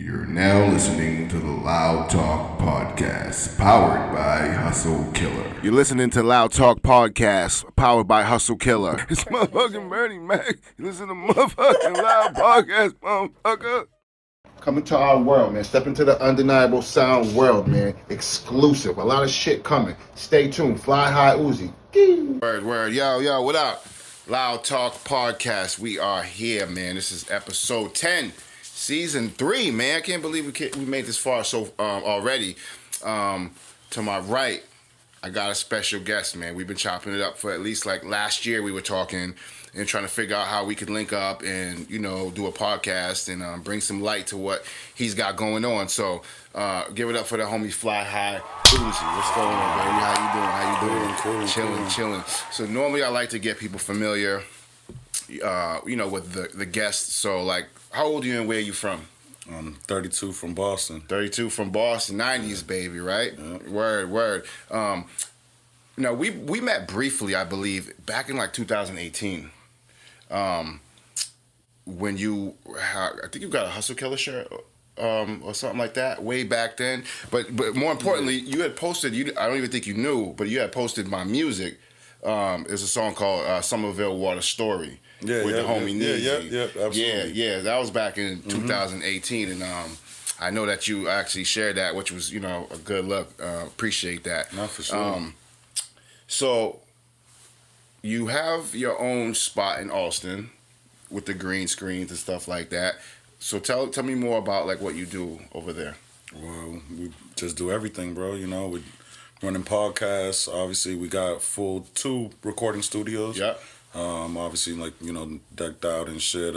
You're now listening to the Loud Talk Podcast, powered by Hustle Killer. You're listening to Loud Talk Podcast, powered by Hustle Killer. It's motherfucking Bernie Mac. You listen to motherfucking Loud Podcast, motherfucker. Come into our world, man. Step into the undeniable sound world, man. Exclusive. A lot of shit coming. Stay tuned. Fly High Uzi. Word. Yo, what up? Loud Talk Podcast. We are here, man. This is episode 10. Season 3, man. I can't believe we made this far already. To my right, I got a special guest, man. We've been chopping it up for at least like last year. We were talking and trying to figure out how we could link up and, you know, do a podcast and bring some light to what he's got going on. So give it up for the homie Fly High Uzi. What's going on, baby? How you doing? Cool. Chilling. So normally I like to get people familiar, with the guests. So like, how old are you and where are you from? I'm 32 from Boston. 32 from Boston, 90s baby, right? Yeah. Word. We met briefly, I believe, back in like 2018. When I think you got a Hustle Killer shirt or something like that way back then. But more importantly, you had posted. I don't even think you knew, but you had posted my music. There's a song called Somerville Water Story. With the homie Neezy. Yeah, absolutely. Yeah, that was back in 2018, and I know that you actually shared that, which was, a good look. Appreciate that. Not for sure. So you have your own spot in Austin with the green screens and stuff like that. So tell me more about like what you do over there. Well, we just do everything, bro. We're running podcasts. Obviously, we got full 2 recording studios. Yeah. Obviously, decked out and shit.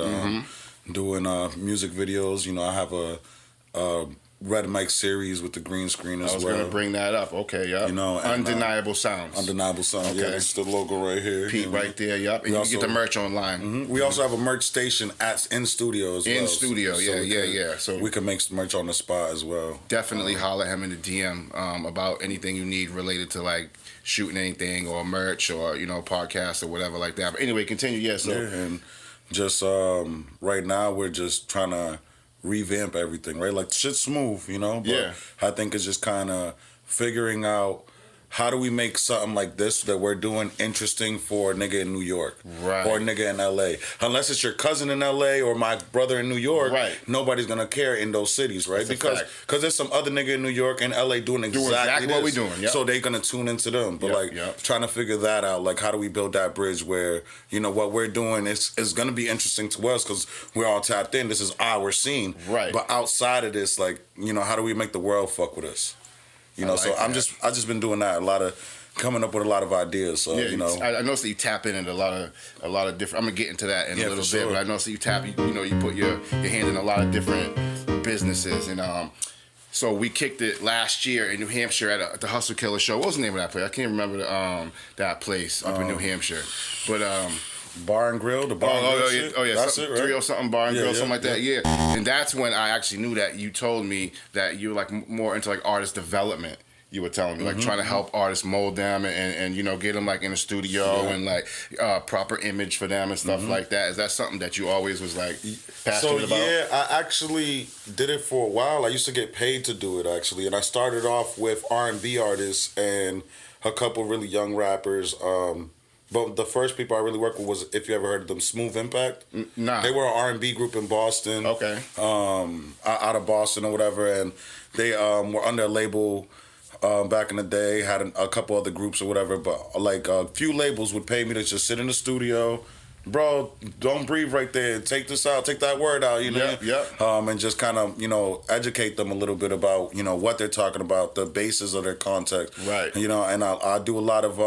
Doing music videos. I have a Red Mic series with the green screen as well. I was gonna bring that up. Okay, yeah. Undeniable Sounds. Undeniable Sounds. Okay. Yeah, that's the logo right here. Pete right there. Yep. And you can get the merch online. We also have a merch station in studio as well. In studio, yeah. So we can make merch on the spot as well. Definitely holler at him in the DM about anything you need related to like shooting anything or merch or podcast or whatever like that. But anyway, continue. And just right now we're just trying to revamp everything, right? Like shit's smooth, but yeah. I think it's just kind of figuring out how do we make something like this that we're doing interesting for a nigga in New York, right? Or a nigga in LA. Unless it's your cousin in LA or my brother in New York, right? Nobody's gonna care in those cities, right? Because there's some other nigga in New York and LA doing exactly what we're doing. Yep. So they're gonna tune into them. But trying to figure that out, like how do we build that bridge where what we're doing is gonna be interesting to us because we're all tapped in. This is our scene, right? But outside of this, how do we make the world fuck with us? I just been doing that, coming up with a lot of ideas. So I noticed that you tap in a lot of different. I'm gonna get into that in a little bit, but I noticed that you tap. You put your hand in a lot of different businesses, and so we kicked it last year in New Hampshire at the Hustle Killer show. What was the name of that place? I can't remember that place up in New Hampshire, but Bar and Grill, the Bar and Grill. Oh yeah, that's it, right? 3-0 Bar and Grill, something like that. Yeah, and that's when I actually knew that you told me that you were like more into like artist development. You were telling me, like trying to help artists mold them and get them like in the studio and like proper image for them and stuff like that. Is that something that you always was like passionate about? Yeah, I actually did it for a while. I used to get paid to do it actually, and I started off with R&B artists and a couple really young rappers. But the first people I really worked with was, if you ever heard of them, Smooth Impact. Nah. They were an R&B group in Boston. Okay. Out of Boston or whatever, and they were under a label. Back in the day, had a couple other groups or whatever, but like a few labels would pay me to just sit in the studio, bro. Don't breathe right there. Take this out. Take that word out. And just kind of educate them a little bit about what they're talking about, the basis of their content, right? And I do a lot of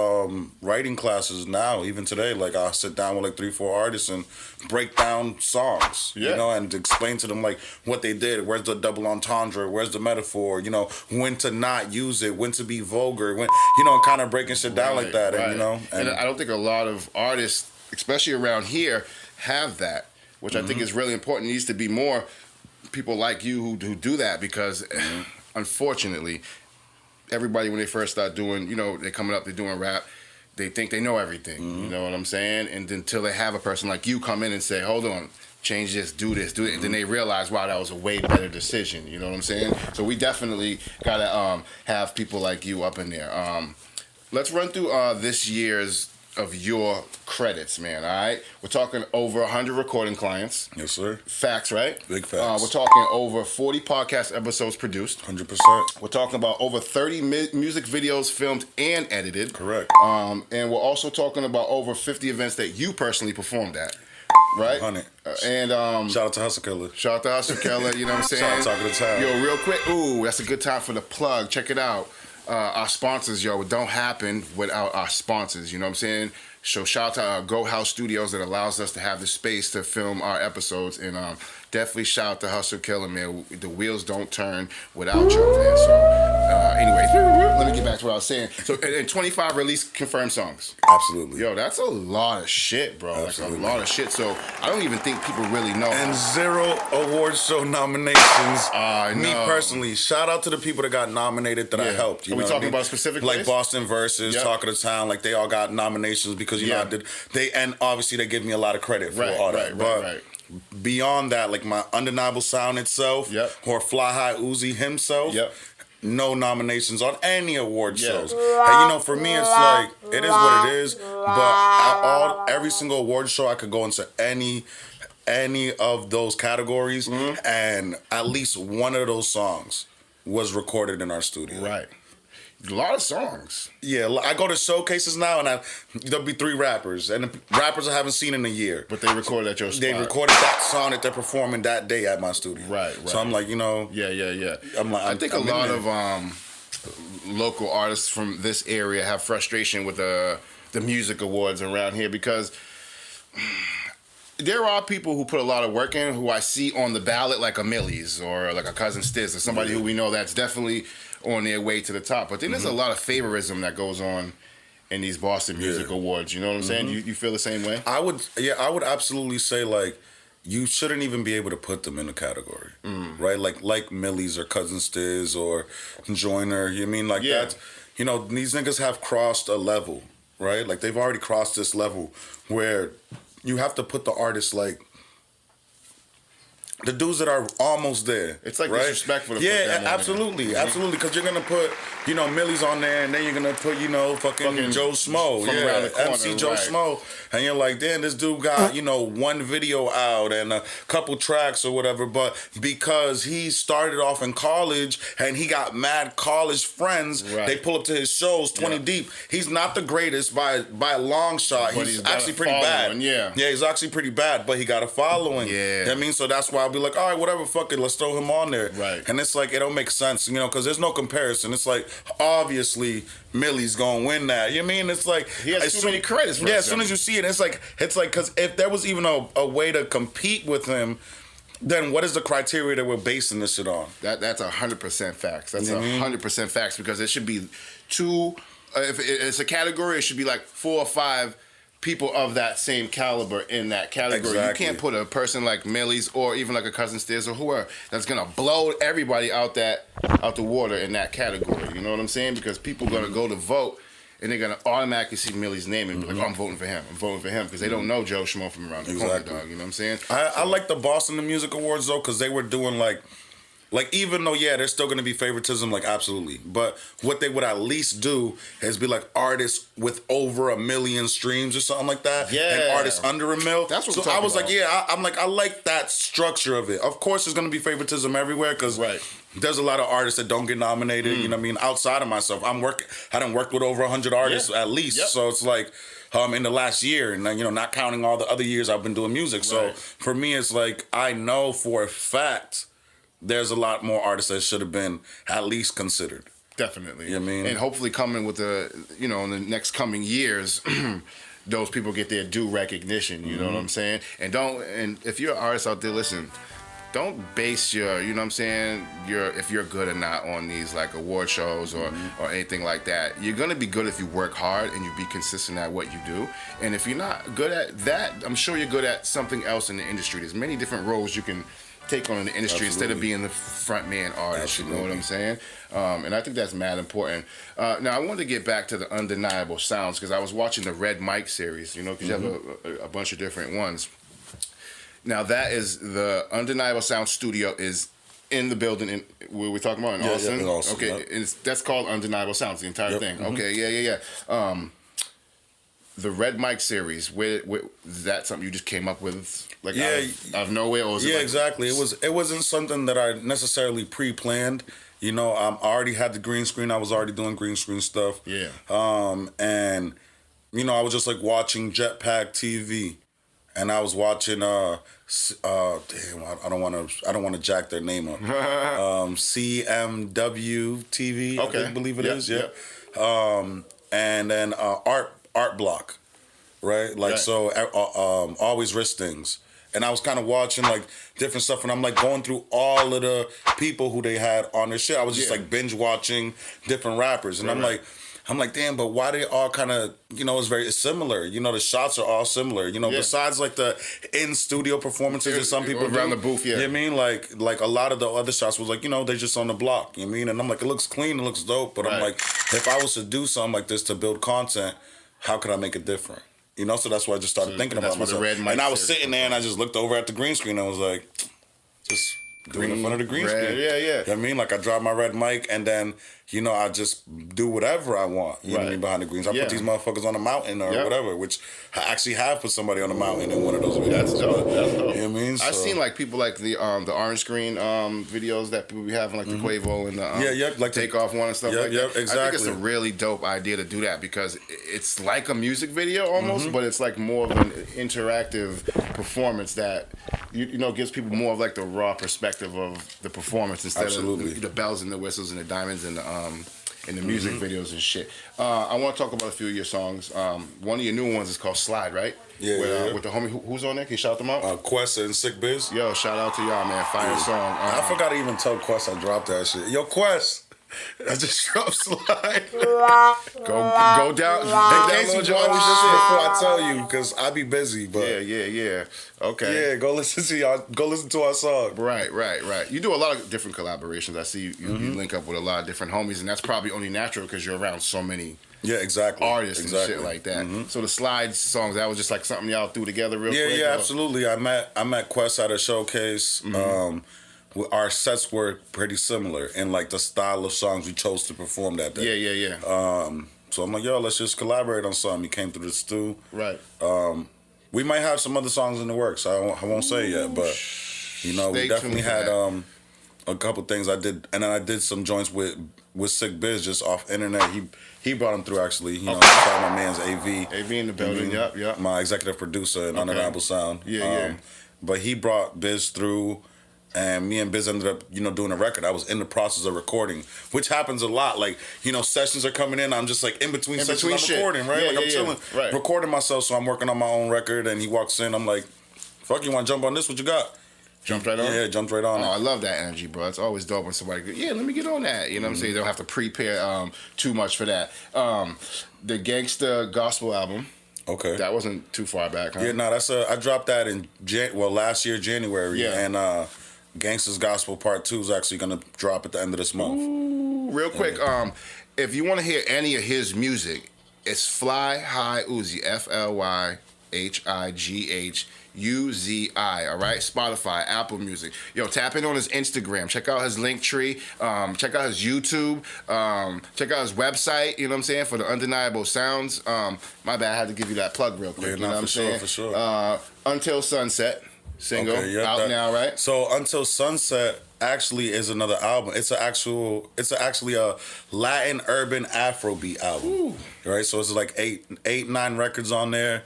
writing classes now, even today. Like I sit down with like 3-4 artists and break down songs, and explain to them like what they did. Where's the double entendre? Where's the metaphor? When to not use it, when to be vulgar, when kind of breaking shit down like that, right. And I don't think a lot of artists, especially around here, have that, which I think is really important. It needs to be more people like you who do that because, unfortunately, everybody when they first start doing, they're coming up, they're doing rap, they think they know everything. You know what I'm saying? And until they have a person like you come in and say, hold on, change this, do this, do it. And then they realize, wow, that was a way better decision. You know what I'm saying? So we definitely gotta have people like you up in there. Let's run through this year's of your credits, man. All right, we're talking over 100 recording clients. Yes, sir. Facts, right? Big facts. We're talking over 40 podcast episodes produced. 100%. We're talking about over 30 music videos filmed and edited. Correct. And we're also talking about over 50 events that you personally performed at. Right? 100. And Shout out to Hustle Killer. shout out to Hustle Keller, you know what I'm saying? Shout out to Talk of the Town. Yo, real quick, ooh, that's a good time for the plug. Check it out. Our sponsors, yo, it don't happen without our sponsors, you know what I'm saying? So shout out to Go House Studios that allows us to have the space to film our episodes. And definitely shout out to Hustle Killer, man. The wheels don't turn without you, man. So anyway, let me get back to what I was saying. So and 25 release confirmed songs. Absolutely. Yo, that's a lot of shit, bro. Absolutely. Like a lot of shit. So I don't even think people really know. And 0 award show nominations. Me know. personally, shout out to the people that got nominated that I helped. You Are we know talking what I mean? about specific like place? Boston Versus, Yep. Talk of the Town, like they all got nominations because you know I did. And obviously they give me a lot of credit for all that. But beyond that, like my Undeniable Sound itself, or Fly High Uzi himself. No nominations on any award shows. And you know, for me, it's like it is what it is. But every single award show, I could go into any of those categories, and at least one of those songs was recorded in our studio. Right. A lot of songs. Yeah, I go to showcases now, and there'll be 3 rappers, and the rappers I haven't seen in a year. But they recorded at your spot. They recorded that song that they're performing that day at my studio. Right. So I'm like, you know. Yeah. I'm like, I think a lot of local artists from this area have frustration with the music awards around here because there are people who put a lot of work in who I see on the ballot like a Millie's or like a Cousin Stiz or somebody who we know that's definitely on their way to the top. But then there's a lot of favorism that goes on in these Boston Music Awards. You know what I'm saying? You feel the same way? I would absolutely say like you shouldn't even be able to put them in a category, right? Like Millie's or Cousin Stiz or Joyner. You mean like that? You know, these niggas have crossed a level, right? Like they've already crossed this level where you have to put the artist like the dudes that are almost there. It's like right? disrespectful to put them on absolutely, there. absolutely. Because you're gonna put, you know, Millie's on there, and then you're gonna put, you know, fucking Joe Smo, from around the corner, MC Joe right. Smo, and you're like, damn, this dude got, you know, one video out and a couple tracks or whatever, but because he started off in college and he got mad college friends, they pull up to his shows 20 deep. He's not the greatest by a long shot. But he's got actually a pretty bad. following, yeah, he's actually pretty bad, but he got a following. Yeah. You know what I mean, so that's why I'll be like, all right, whatever, fuck it, let's throw him on there. Right. And it's like, it don't make sense, you know, because there's no comparison. It's like, obviously, Millie's gonna win that. You know what I mean? It's like he has too many credits for as soon as you see it, it's like, because if there was even a way to compete with him, then what is the criteria that we're basing this shit on? That's 100% facts. That's 100% facts because it should be two. If it's a category, it should be like 4 or 5 people of that same caliber in that category. Exactly. You can't put a person like Millie's or even like a Cousin Stiz or whoever that's gonna blow everybody out the water in that category. You know what I'm saying? Because people are gonna go to vote and they're gonna automatically see Millie's name and be like, oh, I'm voting for him. I'm voting for him because they don't know Joe Schmo from around the corner, dog. You know what I'm saying? I like the Boston Music Awards though because they were doing like even though there's still gonna be favoritism, like absolutely, but what they would at least do is be like artists with over 1 million streams or something like that, and artists under 1 mil. That's what so I was like, I like that structure of it. Of course, there's gonna be favoritism everywhere because there's a lot of artists that don't get nominated. You know what I mean? Outside of myself, I done worked with over 100 artists at least, so it's like. In the last year, and you know, not counting all the other years I've been doing music. So for me, it's like I know for a fact there's a lot more artists that should have been at least considered. Definitely. You know what I mean? And hopefully coming with in the next coming years, those people get their due recognition. You know what I'm saying? And if you're an artist out there, listen, don't base your, you know what I'm saying, if you're good or not on these like award shows or anything like that. You're gonna be good if you work hard and you be consistent at what you do. And if you're not good at that, I'm sure you're good at something else in the industry. There's many different roles you can take on in the industry instead of being the front man artist. You know what I'm saying? And I think that's mad important. Now I wanted to get back to the Undeniable Sounds because I was watching the Red Mike series. You know, because you have a bunch of different ones. Now that is the Undeniable Sound Studio is in the building in where we're talking about in Austin. in Austin, Okay, yeah. that's called Undeniable Sounds, the entire Yep, thing. mhm. Okay, yeah. The Red Mic series, where is that something you just came up with, like out of nowhere, or was it Yeah, like, exactly. It wasn't something that I necessarily pre-planned. You know, I already had the green screen. I was already doing green screen stuff. Yeah. And you know, I was just like watching Jetpack TV, and I was watching damn, I don't want to jack their name up. CMW TV. Okay. I believe it Yep, is. Yeah. yep. And then Art Block, right? Like Right. so, Always Risk Things. And I was kind of watching like different stuff, and I'm like going through all of the people who they had on their shit. I was just Yeah. like binge watching different rappers, and Right, I'm like, damn, but why they all kind of, you know, it's similar. You know, the shots are all similar. You know, Yeah. besides like the in studio performances that some people Around do. the booth, yeah. You know what I mean? Like a lot of the other shots was like, you know, they just on the block. You know what I mean? And I'm like, it looks clean, it looks dope, but I'm Right. like, if I was to do something like this to build content, how could I make it different? You know, so that's why I just started So thinking that's about where the myself. Red Mic And I was series sitting there and I just looked over at the green screen and I was like, just doing in front of the green Red, screen. yeah. You know what I mean? Like I drop my red mic and then, you know, I just do whatever I want. You know what I Right. mean? Behind the greens. I Yeah. put these motherfuckers on a mountain or Yep. whatever, which I actually have put somebody on a mountain in one of those videos. That's dope. That's dope. You know what I mean? I've So- seen like people like the orange screen videos that people be having, like the Quavo and the like Takeoff one and stuff Yep, like yep, that. I think exactly. it's a really dope idea to do that because it's like a music video Mm-hmm. almost, but it's like more of an interactive performance that you know gives people more of like the raw perspective of the performance instead Absolutely. of the bells and the whistles and the diamonds and the music Mm-hmm. videos and shit. I want to talk about a few of your songs. One of your new ones is called Slide, right? Yeah, with, yeah. with the homie who's on there. Can you shout them out? Quest and Sick Biz. Yo, shout out to y'all, man. Fire song. I forgot to even tell Quest I dropped that shit. Yo, Quest. I just dropped Slide. Go down. In case you download your watch own this shit. before I tell you, because I be busy. But Yeah. Okay. yeah, go listen to y'all. Go listen to our song. Right. You do a lot of different collaborations. I see you link up with a lot of different homies, and that's probably only natural because you're around so many Yeah, exactly. artists exactly. and shit like that. So the Slide songs, that was just like something y'all threw together real quick? Yeah, or- absolutely. I met Quest at a showcase. Our sets were pretty similar in like the style of songs we chose to perform that day. Yeah. So I'm like, yo, let's just collaborate on something. He came through the stew. Right. We might have some other songs in the works. I won't say yet, but you know, Stay we definitely tuned for had that. a couple things I did, and then I did some joints with Sick Biz just off internet. He brought him through actually. You know, shout out my man's AV. AV in the building. Yep. My executive producer and Undeniable Sound. Yeah. But he brought Biz through, and me and Biz ended up, you know, doing a record. I was in the process of recording, which happens a lot. Like, you know, sessions are coming in. I'm just like in between sessions. between I'm shit. recording, right? Yeah, like I'm yeah, chilling, right. recording myself. So I'm working on my own record, and he walks in. I'm like, "Fuck, you want to jump on this? What you got?" Jumped right on? Yeah, jumped right on. Oh, I it. love that energy, bro. It's always dope when somebody goes, yeah, let me get on that. You know what I'm saying? They don't have to prepare too much for that. The Gangsta Gospel album, Okay. that wasn't too far back, huh? Yeah, no, I dropped that in last year January, Yeah. and Gangsta's Gospel Part 2 is actually gonna drop at the end of this month. Ooh, real quick, if you want to hear any of his music, it's Fly High Uzi, FlyHighUzi, all right? Spotify, Apple Music. Yo, tap in on his Instagram. Check out his link tree. Check out his YouTube. Check out his website, you know what I'm saying, for the Undeniable Sounds. My bad, I had to give you that plug real quick. Yeah, you no, know what I'm for sure, saying? for sure. Until Sunset single Okay, out that- now, right? So Until Sunset actually is another album. It's actually a Latin urban Afrobeat album. Right? So it's like 9 records on there.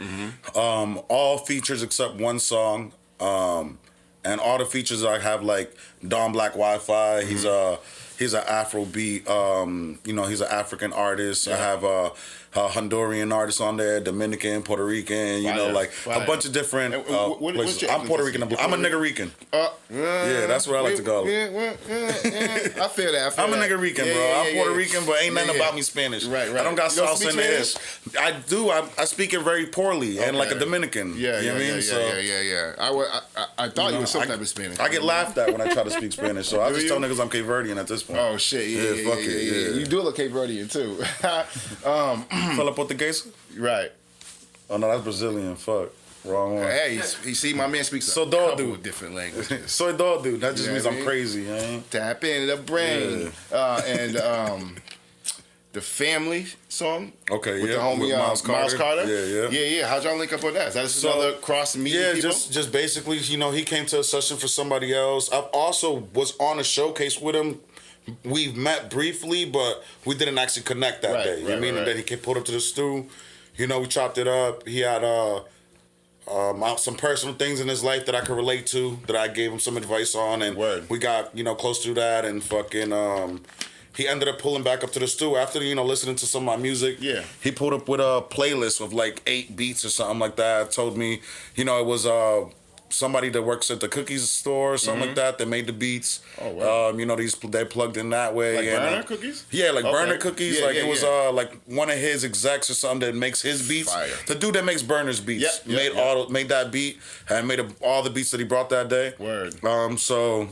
All features except one song. And all the features I have like Don Black Wi-Fi. He's an Afrobeat, you know, he's an African artist. I have a Honduran artist on there, Dominican, Puerto Rican, you know, Fire, like fire. a bunch of different And what's places. your I'm Puerto Rican. ethnicity? I'm a Nigerican. Yeah, that's what I like to call it. Yeah. I feel that. I'm a Nigerican, bro. I'm Puerto Rican, but ain't nothing about me Spanish. Right. I don't got You don't salsa speak in the Spanish? ish. I do. I speak it very poorly and like a Okay. Dominican. Yeah, you know what I mean? So, I thought you were some I- type of Spanish. I get laughed at when I try to speak Spanish, so I Do just you? tell niggas I'm Cape Verdean at this point. Oh shit! Yeah, fuck it. Yeah. You do look Cape Verdean too. Fella Portuguesa? Right. Oh no, that's Brazilian. Fuck. Wrong one. Hey, you see, my man speaks So a dog couple dude. of different languages. Soy dog dude. That just You know means what I I'm mean? crazy, man. Tap into the brain. And the Family song. Okay, with yeah, the homie with Miles Carter. Yeah. How'd y'all link up on that? Is that just So, another cross media Yeah, people? just basically, he came to a session for somebody else. I also was on a showcase with him. We've met briefly, but we didn't actually connect that Right, day. You know what I mean? right. And then he pulled up to the stew. We chopped it up. He had some personal things in his life that I could relate to, that I gave him some advice on, and Word. we got close to that, and fucking. He ended up pulling back up to the stew after listening to some of my music. Yeah. He pulled up with a playlist of like 8 beats or something like that. Told me, it was somebody that works at the cookies store or something like that made the beats. Oh, wow. They plugged in that way. Like and, burner cookies? Yeah, like Okay. burner cookies. Yeah, like yeah, it was yeah. like one of his execs or something that makes his beats. Fire. The dude that makes Burner's beats Yep, yep. made that beat and made all the beats that he brought that day. Word. So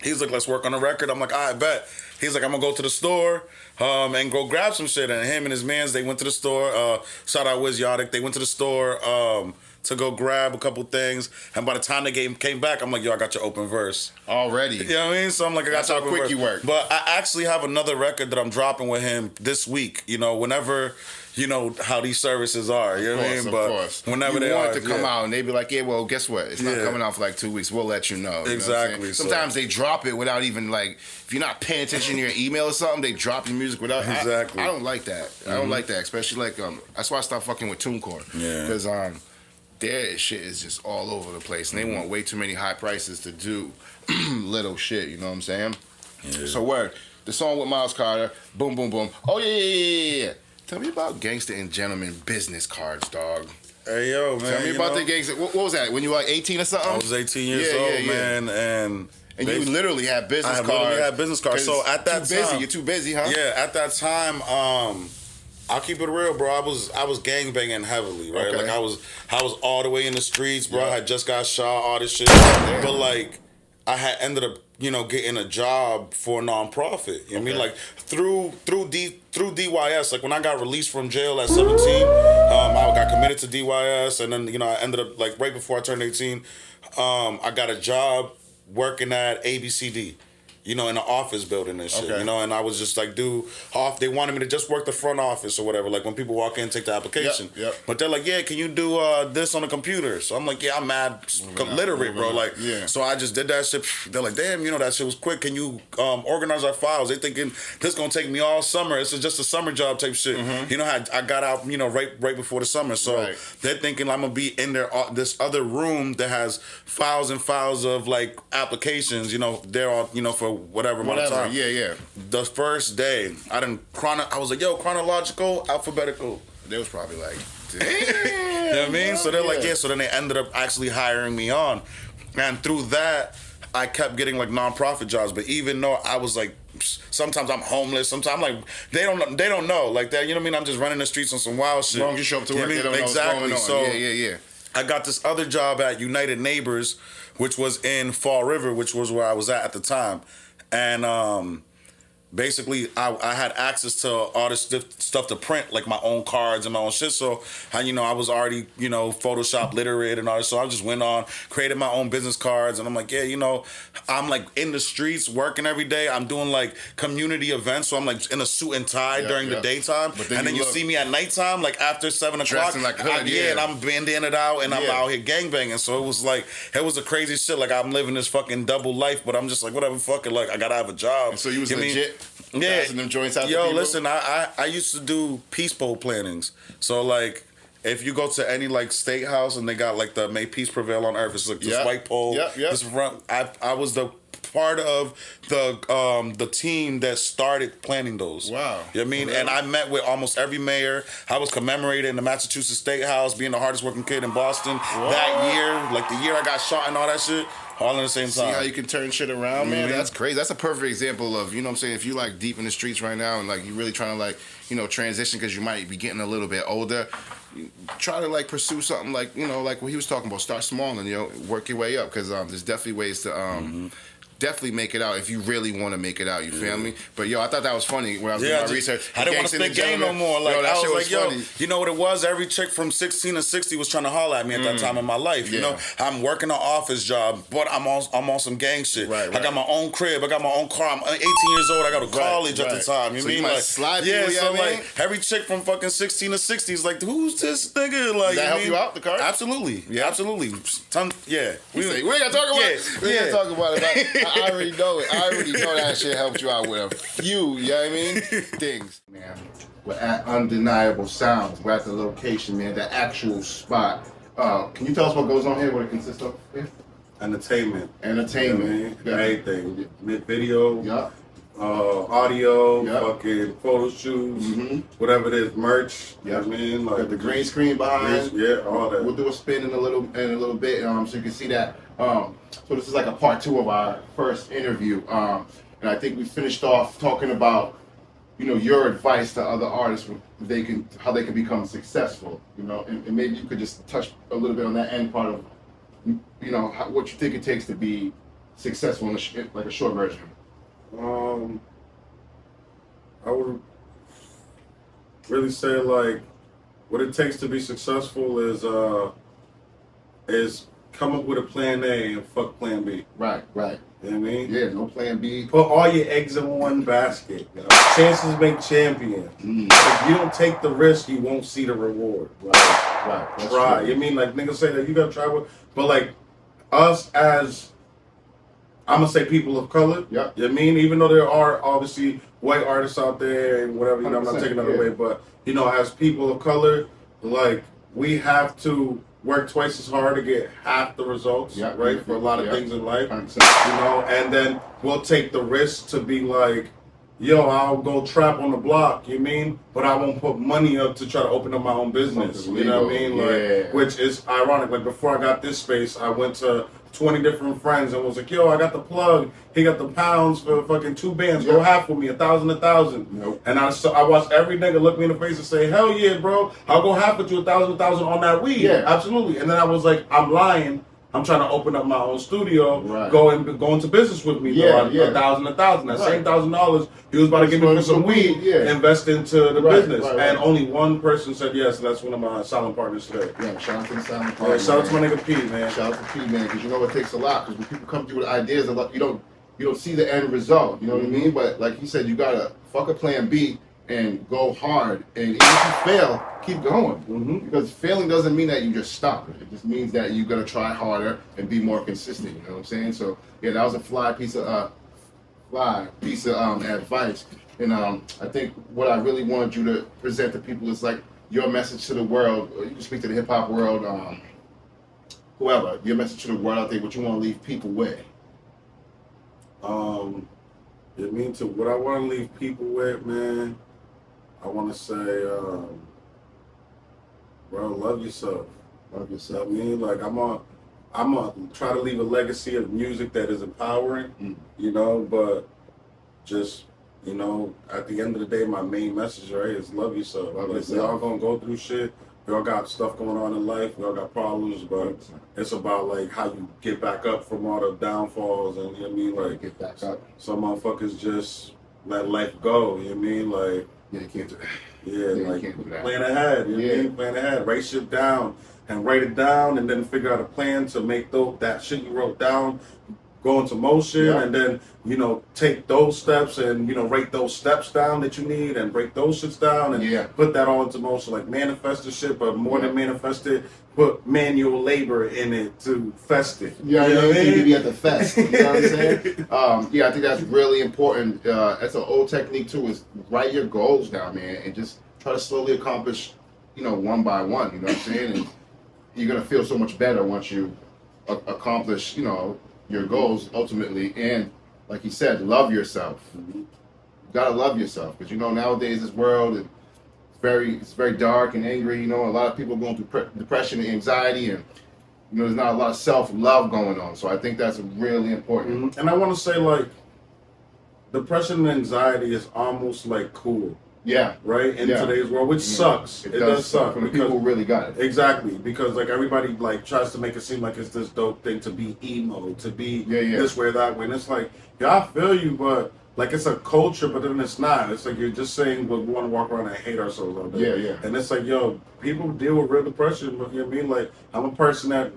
he's like, let's work on a record. I'm like, I bet. He's like, I'm gonna go to the store and go grab some shit. And him and his mans, they went to the store. Shout out Wiz Yodik. They went to the store to go grab a couple things. And by the time they came back, I'm like, yo, I got your open verse. Already. You know what I mean? So I'm like, I got That's your how open quick verse. you work. But I actually have another record that I'm dropping with him this week. Whenever, how these services are. You know what I mean? Of But course. whenever you they want are, it to come out and they be like, yeah, well, guess what? It's not Yeah. coming out for like 2 weeks. We'll let you know. You know what I'm Exactly, saying? so- Sometimes they drop it without even like, if you're not paying attention to your email or something, they drop your music without. Exactly. I don't like that. I don't like that, especially like that's why I stopped fucking with TuneCore. Yeah. Because their shit is just all over the place, and they want way too many high prices to do little shit. You know what I'm saying? Yeah. So word, the song with Miles Carter, boom, boom, boom. Oh yeah. Tell me about Gangster and Gentleman business cards, dog. Hey, yo, man. Tell me about the gangster. What was that? When you were like 18 or something? I was 18 years Yeah, old, yeah, yeah. man, And you literally had business I cards. literally had business cards. So 'Cause at that too busy. time- You're too busy, huh? Yeah, at that time, I'll keep it real, bro. I was gang banging heavily, right? Okay. Like I was all the way in the streets, bro. Yeah. I had just got shot, all this shit. Damn. But like, I had ended up, getting a job for a nonprofit. You know what I mean? Okay. Like through DYS. Like when I got released from jail at 17, I got committed to DYS, and then I ended up like right before I turned 18, I got a job working at ABCD. In an office building and shit, Okay. and I was just like, they wanted me to just work the front office or whatever, like when people walk in and take the application. Yep. But they're like, yeah, can you do this on the computer? So I'm like, yeah, I'm mad literate, bro. Like, Yeah. so I just did that shit. They're like, damn, that shit was quick. Can you organize our files? They thinking this gonna take me all summer. It's just a summer job type shit. I got out, right before the summer. So Right. they're thinking I'm gonna be in there, this other room that has files and files of like applications. They're all, for whatever amount of Whatever. time. Yeah. The first day, I was like, yo, chronological, alphabetical. They was probably like, You know what I mean? So they're like, Yeah. yeah. So then they ended up actually hiring me on. And through that, I kept getting like nonprofit jobs. But even though I was like, sometimes I'm homeless, sometimes like they don't know like that. You know what I mean? I'm just running the streets on some wild shit. as long as you show up to You know work, what I they mean? don't know Exactly. what's going on. So Yeah. I got this other job at United Neighbors, which was in Fall River, which was where I was at the time. And basically, I had access to all this stuff to print, like my own cards and my own shit. So, I was already, Photoshop literate and all that. So I just went on, created my own business cards. And I'm like, yeah, I'm like in the streets working every day. I'm doing like community events. So I'm like in a suit and tie during the daytime. But then and then you you look- see me at nighttime, like after 7 o'clock. Dressing like hood, yeah. And I'm bandana it out and I'm Yeah. out here gangbanging. So it was like, it was a crazy shit. Like I'm living this fucking double life, but I'm just like, whatever, fuck it. Like I gotta have a job. So you was know what I mean? legit Yeah. passing them joints out to Yo, people? listen, I used to do peace poll plannings. So like, if you go to any like state house and they got like the "May Peace Prevail on Earth," it's like this Yep. white pole. Yep. This front. I was the part of the team that started planning those. Wow. You know what I mean? Really? And I met with almost every mayor. I was commemorated in the Massachusetts State House, being the hardest working kid in Boston that year. Like the year I got shot and all that shit. All in the same See time. how you can turn shit around, man? Mhm. That's crazy. That's a perfect example of, you know what I'm saying, if you like deep in the streets right now and like you really trying to like, transition because you might be getting a little bit older, you try to like pursue something like, like what he was talking about, start small and, work your way up because there's definitely ways to definitely make it out if you really want to make it out. You feel me? But yo, I thought that was funny when I was doing my research. I didn't want to spit game no more. Like, that I shit was like, yo, funny. you know what it was? Every chick from 16 to 60 was trying to holler at me at that time in my life. You know, I'm working an office job, but I'm on some gang shit. Right. I got my own crib. I got my own car. I'm 18 years old. I got to college at the time. You So mean you might like slide yeah? people, So you know what I like mean? every chick from fucking 16 to 60 is like, who's this nigga? Like, Did that help you out, the car? Absolutely. Yeah, absolutely. Yeah. We ain't gotta talk about it. We ain't gotta talk about it. I already know it. I already know that shit helped you out with a few, you know what I mean? Things. Man, we're at Undeniable Sounds. We're at the location, man, the actual spot. Can you tell us what goes on here, what it consists of? Entertainment. Entertainment. You know what I mean? Everything. Video. Yeah. Audio, Yep. fucking photo shoots, whatever it is, merch. You know what I mean? Like Got the green screen behind. Yeah, all that. We'll do a spin in a little bit, so you can see that. So this is like a part 2 of our first interview, and I think we finished off talking about, your advice to other artists, how they can become successful, and maybe you could just touch a little bit on that end part of, what you think it takes to be successful in like a short version. I would really say like what it takes to be successful is come up with a plan A and fuck plan B. Right. You know what I mean? Yeah, no plan B. Put all your eggs in one basket. Chances make champions. Mm. If you don't take the risk, you won't see the reward. Right. That's Try. true. You mean like niggas say that you gotta try with, but like us as I'm gonna say people of color. Yeah. You know what I mean? Even though there are obviously white artists out there and whatever, I'm not 100%, taking that yeah. away, but as people of color, like we have to work twice as hard to get half the results, Yeah. right? For a lot of Yeah. things in life. 100%. And then we'll take the risk to be like, yo, I'll go trap on the block, you mean? But I won't put money up to try to open up my own business. Something You know what I legal, mean? Like, yeah. which is ironic. Like before I got this space, I went to 20 different friends and was like, yo, I got the plug. He got the pounds for fucking 2 bands. Go Yeah. half with me, 1,000. Nope. And I watched every nigga look me in the face and say, hell yeah, bro. I'll go half with you, 1,000 on that weed. Yeah. Absolutely. And then I was like, I'm lying. I'm trying to open up my own studio. Right. Go into business with me. Yeah, though. yeah. 1,000. That Right. same $1,000 he was about to give me for some weed. Yeah. Invest into the Right, business. right. And only one person said yes. And that's one of my silent partners today. Yeah, shout out to the silent Yeah, partner, shout out to my man. nigga P, man. Shout out to P, man, because it takes a lot. Because when people come to you with ideas, you don't see the end result. You know what I mean? But like he said, you gotta fuck a plan B and go hard. And even if you fail, keep going. Mhm. Because failing doesn't mean that you just stop. It just means that you gotta try harder and be more consistent. You know what I'm saying? So yeah, that was a fly piece of advice. And I think what I really wanted you to present to people is like your message to the world. You can speak to the hip hop world, whoever. Your message to the world out there, what you want to leave people with. It means to what I want to leave people with, man. I want to say, bro, love yourself. Love You know yourself. what I mean? Like I'm gonna try to leave a legacy of music that is empowering, but just, at the end of the day, my main message, right, is love yourself. Love Like, yourself. we all gonna go through shit. We all got stuff going on in life. We all got problems, but it's about like how you get back up from all the downfalls, and you know what I mean? Like Get back up. some motherfuckers just let life go. You know what I mean? Like Yeah, you can't do that. yeah, you like can't do that. plan ahead. You know what I Yeah. mean? Plan ahead. Write shit down and write it down, and then figure out a plan to make that shit you wrote down go into motion, Yeah. and then take those steps and write those steps down that you need, and break those shits down, and Yeah. put that all into motion. Like manifest the shit, but more Yeah. than manifest it, put manual labor in it to fest it. Yeah, you know what I you mean? be at the fest. You know what I'm saying? I think that's really important. That's an old technique too. Is write your goals down, man, and just try to slowly accomplish, one by one. You know what I'm saying? And you're gonna feel so much better once you accomplish, your goals ultimately. And like he said, love yourself. You gotta love yourself because nowadays this world it's very dark and angry. A lot of people going through depression and anxiety, and there's not a lot of self-love going on. So I think that's really important. And I want to say, like, depression and anxiety is almost like cool. Yeah. right? In Yeah. today's world, which sucks. It does suck. For the people who really got it. Exactly, because like everybody like tries to make it seem like it's this dope thing to be emo, to be this way, that way, and it's like, yeah, I feel you, but like it's a culture, but then it's not. It's like you're just saying, but we want to walk around and hate ourselves all day. Yeah, yeah. And it's like, yo, people deal with real depression. But you know what I mean? Like I'm a person that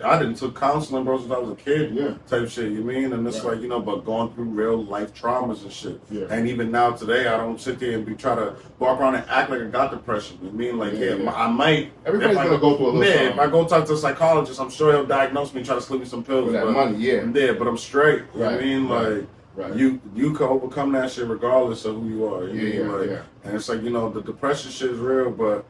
I didn't took counseling, bro, since I was a kid, type shit. You mean? And it's like, but going through real life traumas and shit. Yeah. And even now today, I don't sit there and try to walk around and act like I got depression. You mean? Like, I might. Everybody's gonna go through a little something. If I go talk to a psychologist, I'm sure he'll diagnose me and try to slip me some pills. For that money, but I'm straight. You know what I mean? Right. Like. Right. You can overcome that shit regardless of who you are. Yeah. And it's like, the depression shit is real, but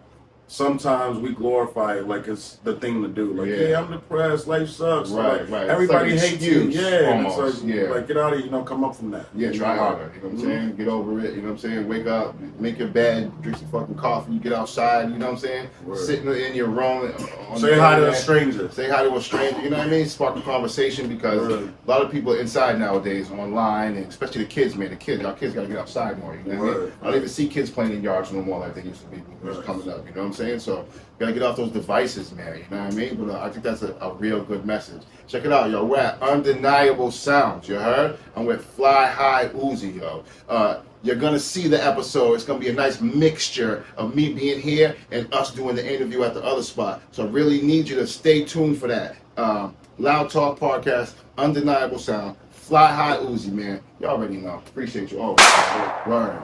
sometimes we glorify it like it's the thing to do. Like, I'm depressed, life sucks. Right. Everybody like hates you. Yeah. Almost. And it's like, get out of here, come up from that. Yeah, try harder. You know what I'm saying? Get over it. You know what I'm saying? Wake up, make your bed, drink some fucking coffee, you get outside, you know what I'm saying? Word. Sitting in your room. Say hi to a stranger. Say hi to a stranger, you know what I mean? Spark a conversation because a lot of people are inside nowadays online, and especially the kids, man. Our kids got to get outside more, you know what I mean? I don't even see kids playing in yards no more like they used to be when it was coming up, you know what I'm saying? So, gotta get off those devices, man. You know what I mean? But I think that's a real good message. Check it out, yo. We're at Undeniable Sounds. You heard? I'm with Fly High Uzi, yo. You're gonna see the episode. It's gonna be a nice mixture of me being here and us doing the interview at the other spot. So I really need you to stay tuned for that. Loud Talk Podcast, Undeniable Sound, Fly High Uzi, man. You already know. Appreciate you always. Word.